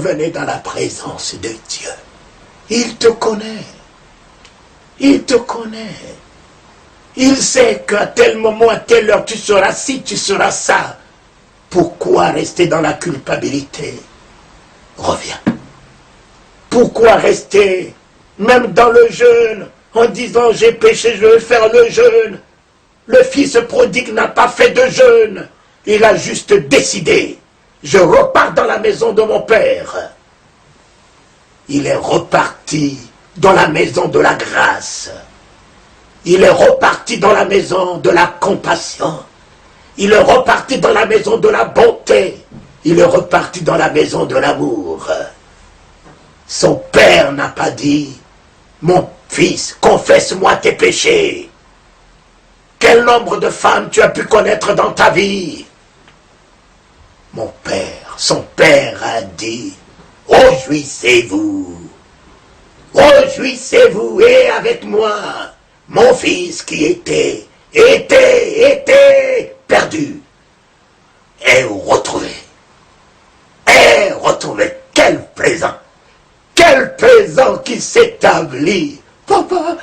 Revenez dans la présence de Dieu. Il te connaît. Il te connaît. Il sait qu'à tel moment, à telle heure, tu seras ci, tu seras ça. Pourquoi rester dans la culpabilité? Reviens. Pourquoi rester, même dans le jeûne, en disant j'ai péché, je vais faire le jeûne? Le fils prodigue n'a pas fait de jeûne. Il a juste décidé. Je repars dans la maison de mon père. Il est reparti dans la maison de la grâce. Il est reparti dans la maison de la compassion. Il est reparti dans la maison de la bonté. Il est reparti dans la maison de l'amour. Son père n'a pas dit, mon fils, confesse-moi tes péchés. Quel nombre de femmes tu as pu connaître dans ta vie? Mon père, son père a dit, réjouissez-vous. Réjouissez-vous et avec moi, mon fils qui était perdu est retrouvé. Est retrouvé. Quel présent! Quel présent qui s'établit! Papa,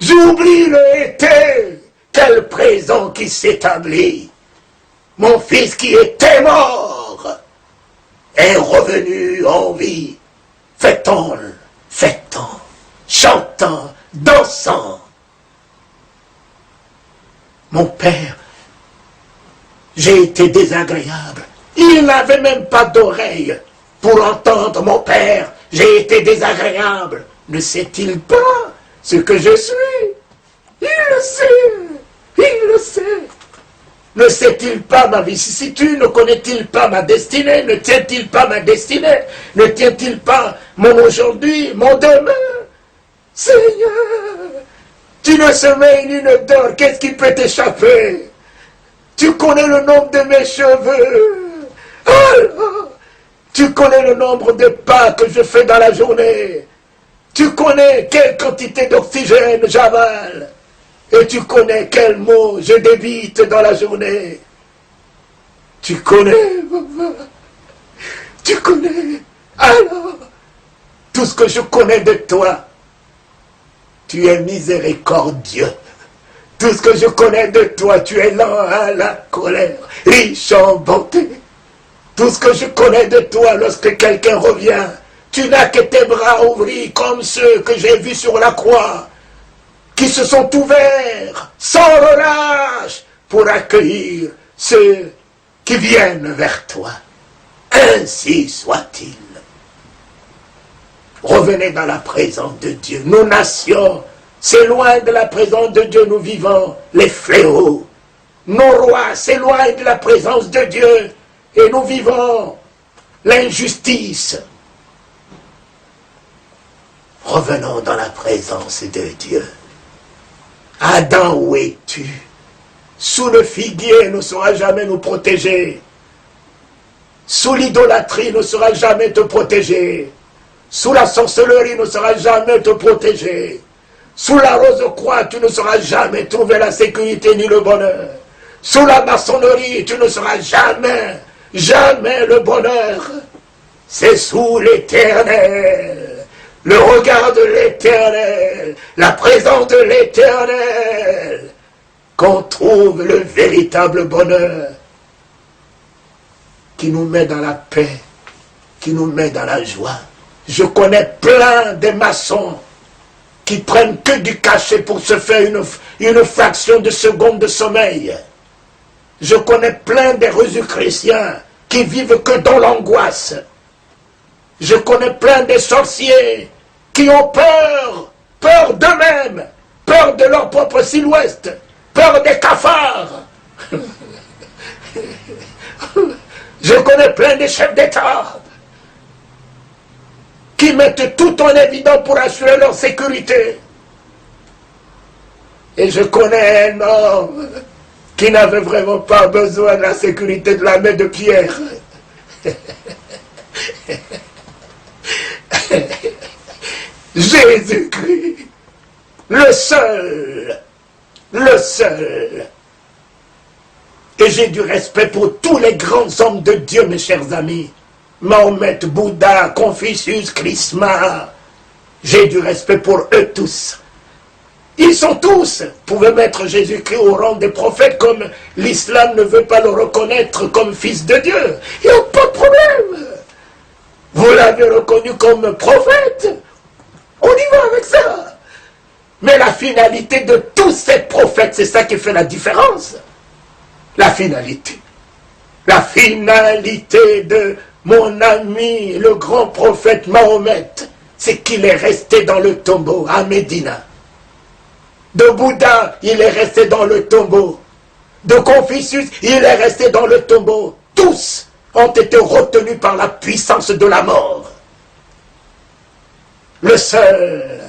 j'oublie le été! Quel présent qui s'établit! Mon fils qui était mort est revenu en vie, fêtant, chantant, dansant. Mon père, j'ai été désagréable. Il n'avait même pas d'oreille pour entendre mon père. J'ai été désagréable. Ne sait-il pas ce que je suis? Il le sait. Il le sait. Ne sait-il pas ma vicissitude? Ne connaît-il pas ma destinée? Ne tient-il pas ma destinée? Ne tient-il pas mon aujourd'hui, mon demain? Seigneur, tu ne semais une odeur, qu'est-ce qui peut t'échapper? Tu connais le nombre de mes cheveux. Alors, tu connais le nombre de pas que je fais dans la journée. Tu connais quelle quantité d'oxygène j'avale. Et tu connais quels mots je débite dans la journée. Tu connais, papa. Tu connais. Alors, tout ce que je connais de toi, tu es miséricordieux. Tout ce que je connais de toi, tu es lent à la colère, riche en bonté. Tout ce que je connais de toi, lorsque quelqu'un revient, tu n'as que tes bras ouvris comme ceux que j'ai vus sur la croix, qui se sont ouverts sans relâche pour accueillir ceux qui viennent vers toi. Ainsi soit-il. Revenez dans la présence de Dieu. Nous nations, c'est loin de la présence de Dieu, nous vivons les fléaux. Nos rois s'éloignent de la présence de Dieu et nous vivons l'injustice. Revenons dans la présence de Dieu. Adam, où es-tu? Sous le figuier ne saura jamais nous protéger. Sous l'idolâtrie ne saura jamais te protéger. Sous la sorcellerie ne saura jamais te protéger. Sous la rose-croix, tu ne sauras jamais trouver la sécurité ni le bonheur. Sous la maçonnerie, tu ne sauras jamais le bonheur. C'est sous l'Éternel. Le regard de l'Éternel, la présence de l'Éternel, qu'on trouve le véritable bonheur qui nous met dans la paix, qui nous met dans la joie. Je connais plein de maçons qui prennent que du cachet pour se faire une fraction de seconde de sommeil. Je connais plein de religieux chrétiens qui vivent que dans l'angoisse. Je connais plein de sorciers qui ont peur d'eux-mêmes, peur de leur propre silhouette, peur des cafards. Je connais plein de chefs d'État qui mettent tout en évidence pour assurer leur sécurité. Et je connais un homme qui n'avait vraiment pas besoin de la sécurité de la main de Pierre. Jésus-Christ, le seul. Et j'ai du respect pour tous les grands hommes de Dieu, mes chers amis. Mahomet, Bouddha, Confucius, Krishna. J'ai du respect pour eux tous. Ils sont tous, pouvaient mettre Jésus-Christ au rang des prophètes comme l'islam ne veut pas le reconnaître comme fils de Dieu. Il n'y a pas de problème. Vous l'avez reconnu comme prophète. On y va avec ça. Mais la finalité de tous ces prophètes, c'est ça qui fait la différence. La finalité. La finalité de mon ami, le grand prophète Mahomet, c'est qu'il est resté dans le tombeau à Médina. De Bouddha, il est resté dans le tombeau. De Confucius, il est resté dans le tombeau. Tous ont été retenus par la puissance de la mort. Le seul,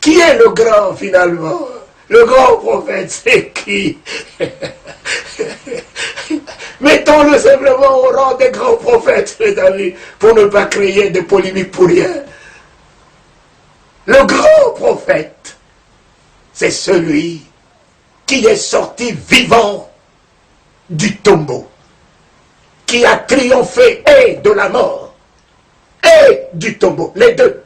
qui est le grand finalement? Le grand prophète, c'est qui? Mettons-le simplement au rang des grands prophètes, mes amis, pour ne pas créer de polémiques pour rien. Le grand prophète, c'est celui qui est sorti vivant du tombeau, qui a triomphé et de la mort et du tombeau, les deux.